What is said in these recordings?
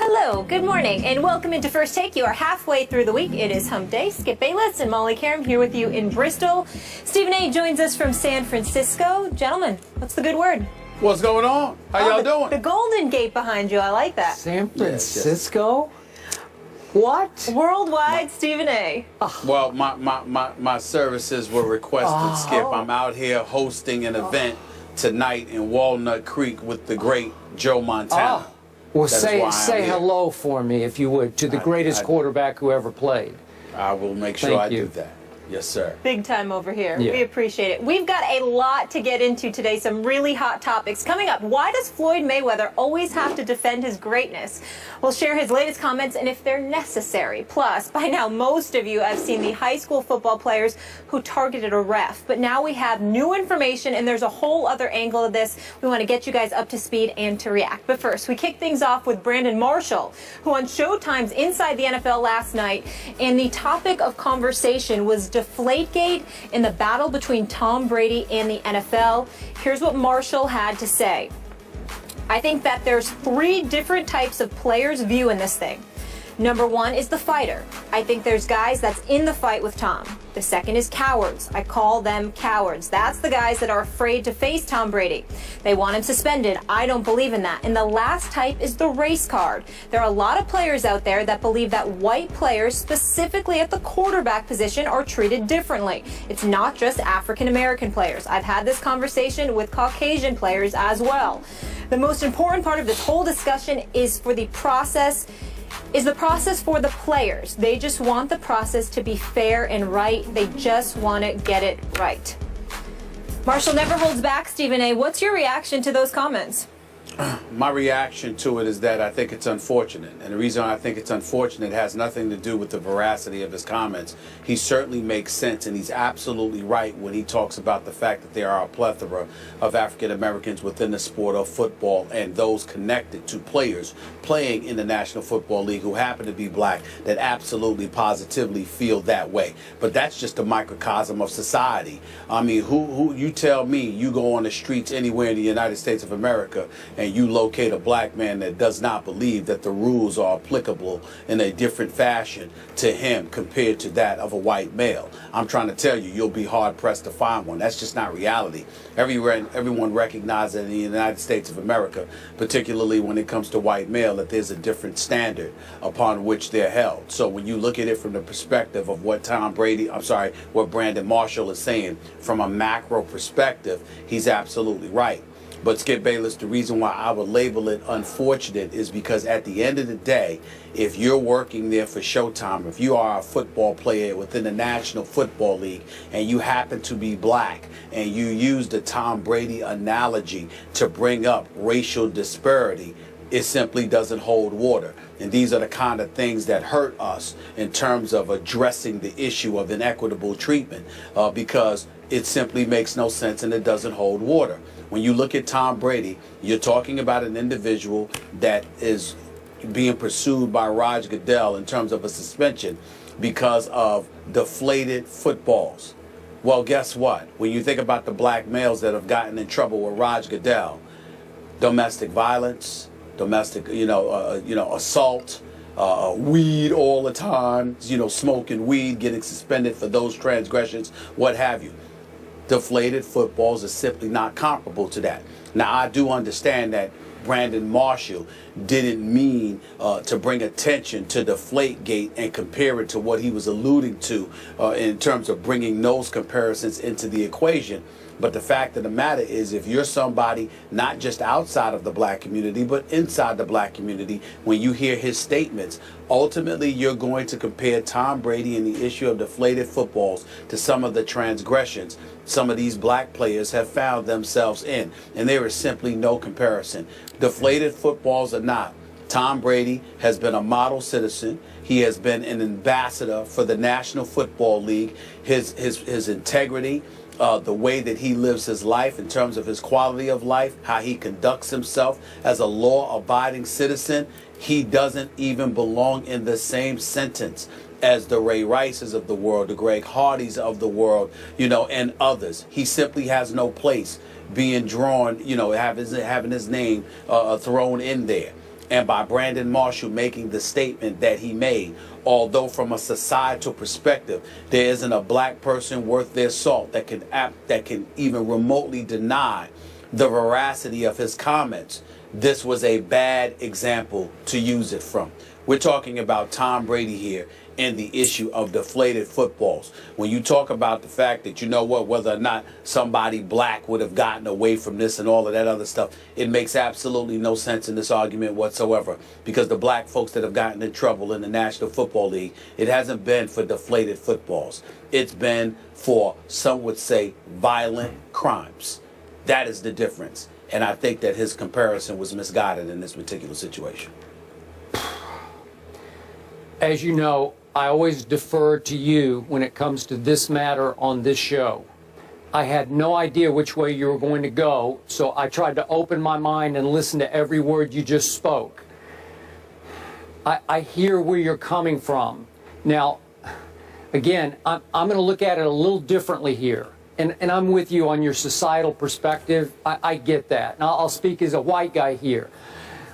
Hello, good morning, and welcome into First Take. You are halfway through the week. It is Hump Day. Skip Bayless and Molly Karam here with you in Bristol. Stephen A. joins us from San Francisco. Gentlemen, what's the good word? What's going on? How y'all doing? The Golden Gate behind you. I like that. San Francisco? What? Worldwide, Stephen A. Well, my services were requested, Skip. I'm out here hosting an event tonight in Walnut Creek with the great Joe Montana. Well, say hello for me, if you would, to the greatest quarterback who ever played. I will make sure I do that. Yes, sir. Big time over here. Yeah. We appreciate it. We've got a lot to get into today, some really hot topics. Coming up, why does Floyd Mayweather always have to defend his greatness? We'll share his latest comments and if they're necessary. Plus, by now, most of you have seen the high school football players who targeted a ref. But now we have new information, and there's a whole other angle of this. We want to get you guys up to speed and to react. But first, we kick things off with Brandon Marshall, who on Showtime's Inside the NFL last night, and the topic of conversation was Deflategate in the battle between Tom Brady and the NFL. Here's what Marshall had to say. I think that there's three different types of players' view in this thing. Number one is the fighter. I think there's guys that's in the fight with Tom. The second is cowards. I call them cowards. That's the guys that are afraid to face Tom Brady. They want him suspended. I don't believe in that. And the last type is the race card. There are a lot of players out there that believe that white players, specifically at the quarterback position, are treated differently. It's not just African American players. I've had this conversation with Caucasian players as well. The most important part of this whole discussion is for the process for the players. They just want the process to be fair and right. They just want to get it right. Marshall never holds back, Stephen A. What's your reaction to those comments? My reaction to it is that I think it's unfortunate. And the reason I think it's unfortunate has nothing to do with the veracity of his comments. He certainly makes sense, and he's absolutely right when he talks about the fact that there are a plethora of African Americans within the sport of football and those connected to players playing in the National Football League who happen to be black that absolutely positively feel that way. But that's just a microcosm of society. I mean, who you tell me you go on the streets anywhere in the United States of America and you locate a black man that does not believe that the rules are applicable in a different fashion to him compared to that of a white male. I'm trying to tell you, you'll be hard-pressed to find one. That's just not reality. Everyone recognizes in the United States of America, particularly when it comes to white male, that there's a different standard upon which they're held. So when you look at it from the perspective of what what Brandon Marshall is saying from a macro perspective, he's absolutely right. But Skip Bayless, the reason why I would label it unfortunate is because at the end of the day, if you're working there for Showtime, if you are a football player within the National Football League and you happen to be black and you use the Tom Brady analogy to bring up racial disparity, it simply doesn't hold water. And these are the kind of things that hurt us in terms of addressing the issue of inequitable treatment because it simply makes no sense and it doesn't hold water. When you look at Tom Brady, you're talking about an individual that is being pursued by Roger Goodell in terms of a suspension because of deflated footballs. Well, guess what? When you think about the black males that have gotten in trouble with Roger Goodell, domestic violence, domestic, assault, weed all the time, smoking weed, getting suspended for those transgressions, what have you. Deflated footballs are simply not comparable to that. Now, I do understand that Brandon Marshall didn't mean to bring attention to Deflategate and compare it to what he was alluding to in terms of bringing those comparisons into the equation. But the fact of the matter is, if you're somebody not just outside of the black community, but inside the black community, when you hear his statements, ultimately you're going to compare Tom Brady and the issue of deflated footballs to some of the transgressions some of these black players have found themselves in. And there is simply no comparison. Deflated footballs or not, Tom Brady has been a model citizen. He has been an ambassador for the National Football League. His integrity, the way that he lives his life in terms of his quality of life, how he conducts himself as a law-abiding citizen, he doesn't even belong in the same sentence as the Ray Rices of the world, the Greg Hardys of the world, and others. He simply has no place being drawn, having his name thrown in there. And by Brandon Marshall making the statement that he made, although from a societal perspective, there isn't a black person worth their salt that can even remotely deny the veracity of his comments, this was a bad example to use it from. We're talking about Tom Brady here and the issue of deflated footballs. When you talk about the fact that, you know what, whether or not somebody black would have gotten away from this and all of that other stuff, it makes absolutely no sense in this argument whatsoever, because the black folks that have gotten in trouble in the National Football League, it hasn't been for deflated footballs. It's been for, some would say, violent crimes. That is the difference. And I think that his comparison was misguided in this particular situation. As you know, I always defer to you when it comes to this matter on this show. I had no idea which way you were going to go, so I tried to open my mind and listen to every word you just spoke. I hear where you're coming from. Now, again, I'm going to look at it a little differently here. And I'm with you on your societal perspective. I get that. And I'll speak as a white guy here.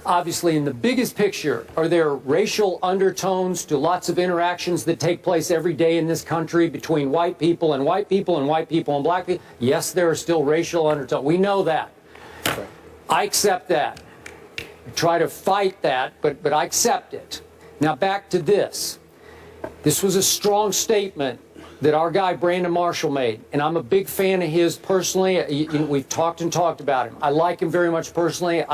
Obviously, in the biggest picture, are there racial undertones to lots of interactions that take place every day in this country between white people and white people and white people and black people? Yes, there are still racial undertones. We know that. Okay. I accept that. I try to fight that, but I accept it. Now back to this. This was a strong statement that our guy Brandon Marshall made, and I'm a big fan of his personally. We've talked about him. I like him very much personally.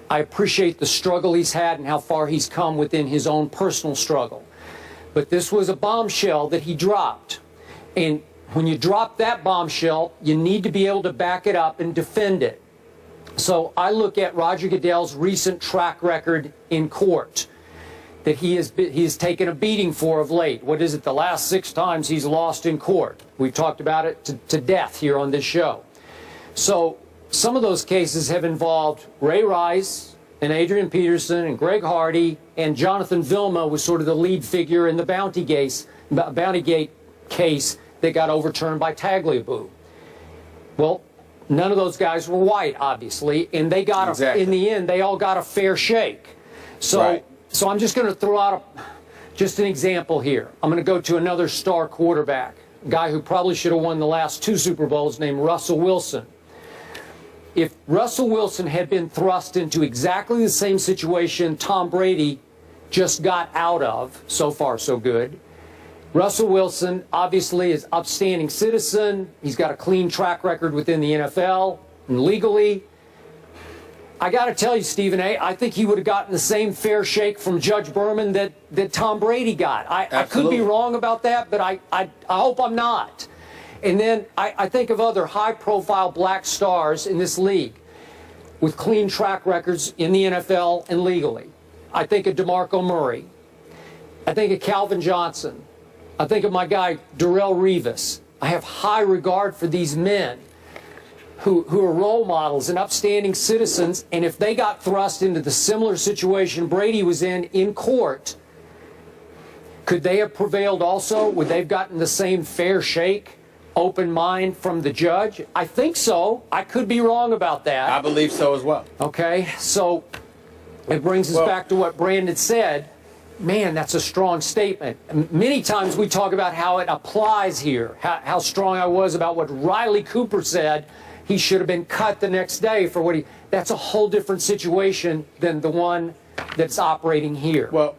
I appreciate the struggle he's had and how far he's come within his own personal struggle. But this was a bombshell that he dropped. And when you drop that bombshell, you need to be able to back it up and defend it. So I look at Roger Goodell's recent track record in court that he has taken a beating for of late. What is it, the last 6 times he's lost in court? We've talked about it to death here on this show. So some of those cases have involved Ray Rice and Adrian Peterson and Greg Hardy, and Jonathan Vilma was sort of the lead figure in the Bountygate case that got overturned by Tagliabue. Well, none of those guys were white, obviously, and they got in the end, they all got a fair shake. So, so I'm just going to throw out just an example here. I'm going to go to another star quarterback, a guy who probably should have won the last 2 Super Bowls, named Russell Wilson. If Russell Wilson had been thrust into exactly the same situation Tom Brady just got out of, so far so good, Russell Wilson obviously is an upstanding citizen. He's got a clean track record within the NFL and legally. I got to tell you, Stephen A., I think he would have gotten the same fair shake from Judge Berman that Tom Brady got. I could be wrong about that, but I hope I'm not. And then I think of other high-profile black stars in this league with clean track records in the NFL and legally. I think of DeMarco Murray. I think of Calvin Johnson. I think of my guy, Darrelle Revis. I have high regard for these men who are role models and upstanding citizens, and if they got thrust into the similar situation Brady was in court, could they have prevailed also? Would they have gotten the same fair shake? Open mind from the judge? I think so. I could be wrong about that. I believe so as well. Okay, so it brings us back to what Brandon said. Man, that's a strong statement. Many times we talk about how it applies here, how strong I was about what Riley Cooper said. He should have been cut the next day for what he... That's a whole different situation than the one that's operating here. Well,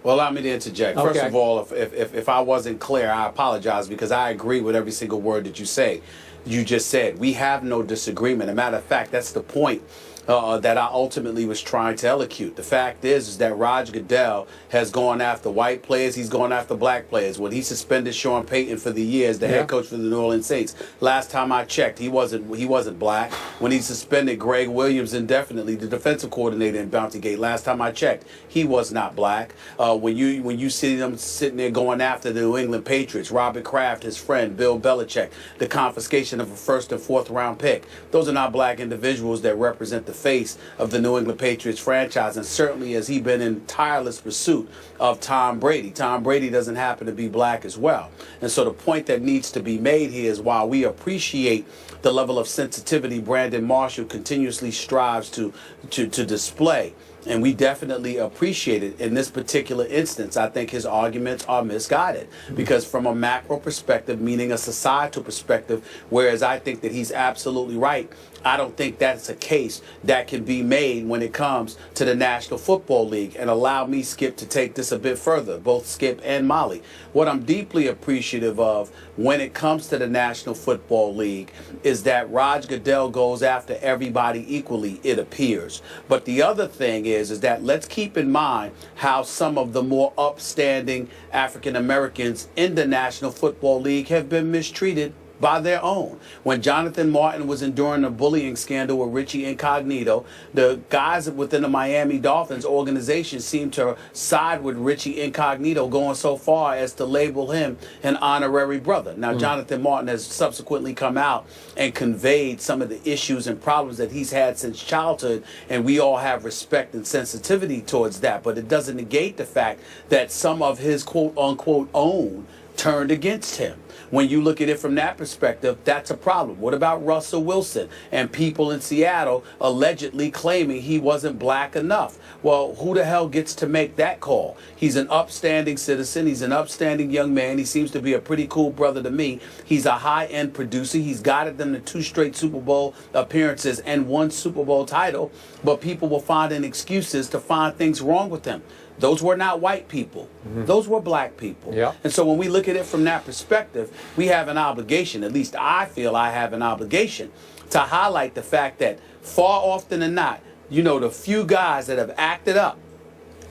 allow me to interject. First of all, if I wasn't clear, I apologize, because I agree with every single word that you just said. We have no disagreement. As a matter of fact, that's the point that I ultimately was trying to elocute. The fact is that Roger Goodell has gone after white players. He's gone after black players. When he suspended Sean Payton for the year as the head coach for the New Orleans Saints, last time I checked, he wasn't black. When he suspended Greg Williams indefinitely, the defensive coordinator in Bountygate, last time I checked, he was not black. When you see them sitting there going after the New England Patriots, Robert Kraft, his friend, Bill Belichick, the confiscation of a 1st and 4th round pick, those are not black individuals that represent the the face of the New England Patriots franchise, and certainly has he been in tireless pursuit of Tom Brady. Tom Brady doesn't happen to be black as well. And so the point that needs to be made here is, while we appreciate the level of sensitivity Brandon Marshall continuously strives to display, and we definitely appreciate it, in this particular instance, I think his arguments are misguided. Because from a macro perspective, meaning a societal perspective, whereas I think that he's absolutely right, I don't think that's a case that can be made when it comes to the National Football League. And allow me, Skip, to take this a bit further, both Skip and Molly. What I'm deeply appreciative of when it comes to the National Football League is that Roger Goodell goes after everybody equally, it appears. But the other thing is that let's keep in mind how some of the more upstanding African Americans in the National Football League have been mistreated by their own. When Jonathan Martin was enduring a bullying scandal with Richie Incognito, the guys within the Miami Dolphins organization seemed to side with Richie Incognito, going so far as to label him an honorary brother. Now, Jonathan Martin has subsequently come out and conveyed some of the issues and problems that he's had since childhood, and we all have respect and sensitivity towards that. But it doesn't negate the fact that some of his quote-unquote own turned against him. When you look at it from that perspective, that's a problem. What about Russell Wilson and people in Seattle allegedly claiming he wasn't black enough? Well, who the hell gets to make that call? He's an upstanding citizen. He's an upstanding young man. He seems to be a pretty cool brother to me. He's a high-end producer. He's guided them to 2 straight Super Bowl appearances and 1 Super Bowl title. But people will find excuses to find things wrong with him. Those were not white people. Those were black people. Yeah. And so when we look at it from that perspective, we have an obligation, at least I feel I have an obligation, to highlight the fact that far often than not, you know, the few guys that have acted up,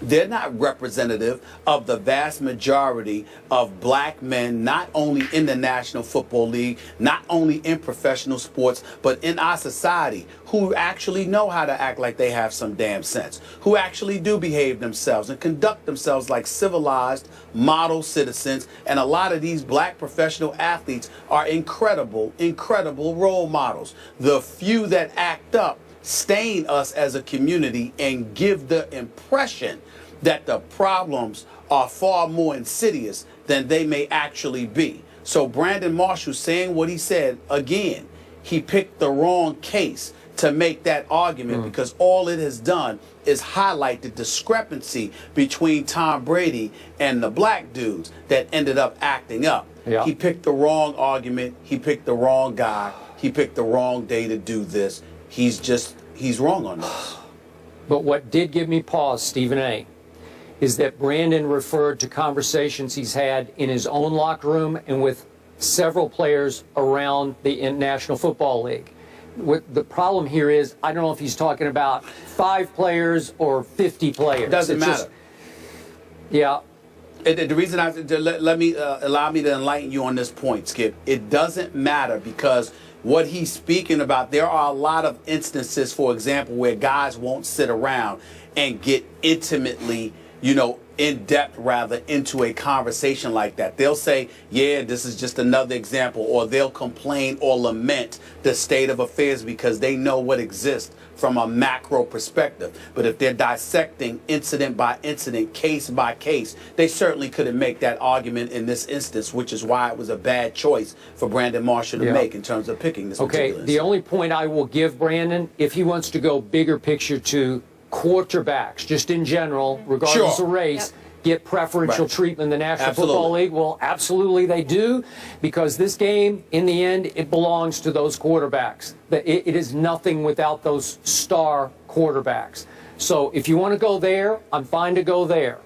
they're not representative of the vast majority of black men, not only in the National Football League, not only in professional sports, but in our society, who actually know how to act like they have some damn sense, who actually do behave themselves and conduct themselves like civilized, model citizens. And a lot of these black professional athletes are incredible, incredible role models. The few that act up stain us as a community and give the impression that the problems are far more insidious than they may actually be. So Brandon Marshall saying what he said, again, he picked the wrong case to make that argument, because all it has done is highlight the discrepancy between Tom Brady and the black dudes that ended up acting up. Yeah. He picked the wrong argument. He picked the wrong guy. He picked the wrong day to do this. He's wrong on this. But what did give me pause, Stephen A., is that Brandon referred to conversations he's had in his own locker room and with several players around the National Football League. What the problem here is, I don't know if he's talking about 5 players or 50 players. Doesn't matter. Yeah. The reason allow me to enlighten you on this point, Skip. It doesn't matter, because what he's speaking about, there are a lot of instances, for example, where guys won't sit around and get intimately, you know, in depth rather, into a conversation like that. They'll say, yeah, this is just another example, or they'll complain or lament the state of affairs because they know what exists from a macro perspective. But if they're dissecting incident by incident, case by case, they certainly couldn't make that argument in this instance, which is why it was a bad choice for Brandon Marshall to make in terms of picking this particular instance. The only point I will give Brandon, if he wants to go bigger picture to quarterbacks, just in general, regardless of race, get preferential treatment in the National Football League. Well, absolutely they do, because this game, in the end, it belongs to those quarterbacks. It is nothing without those star quarterbacks. So if you want to go there, I'm fine to go there.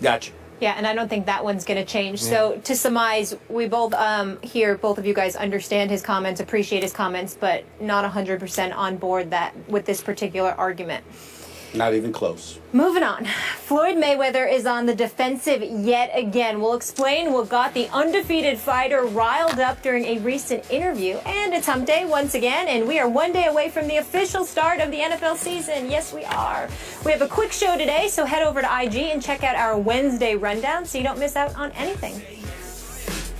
Gotcha. Yeah, and I don't think that one's going to change. So to surmise, we both here, both of you guys understand his comments, appreciate his comments, but not 100% on board that with this particular argument. Not even close. Moving on. Floyd Mayweather is on the defensive yet again. We'll explain what got the undefeated fighter riled up during a recent interview. And it's hump day once again, and we are one day away from the official start of the NFL season. Yes, we are. We have a quick show today, so head over to IG and check out our Wednesday rundown so you don't miss out on anything.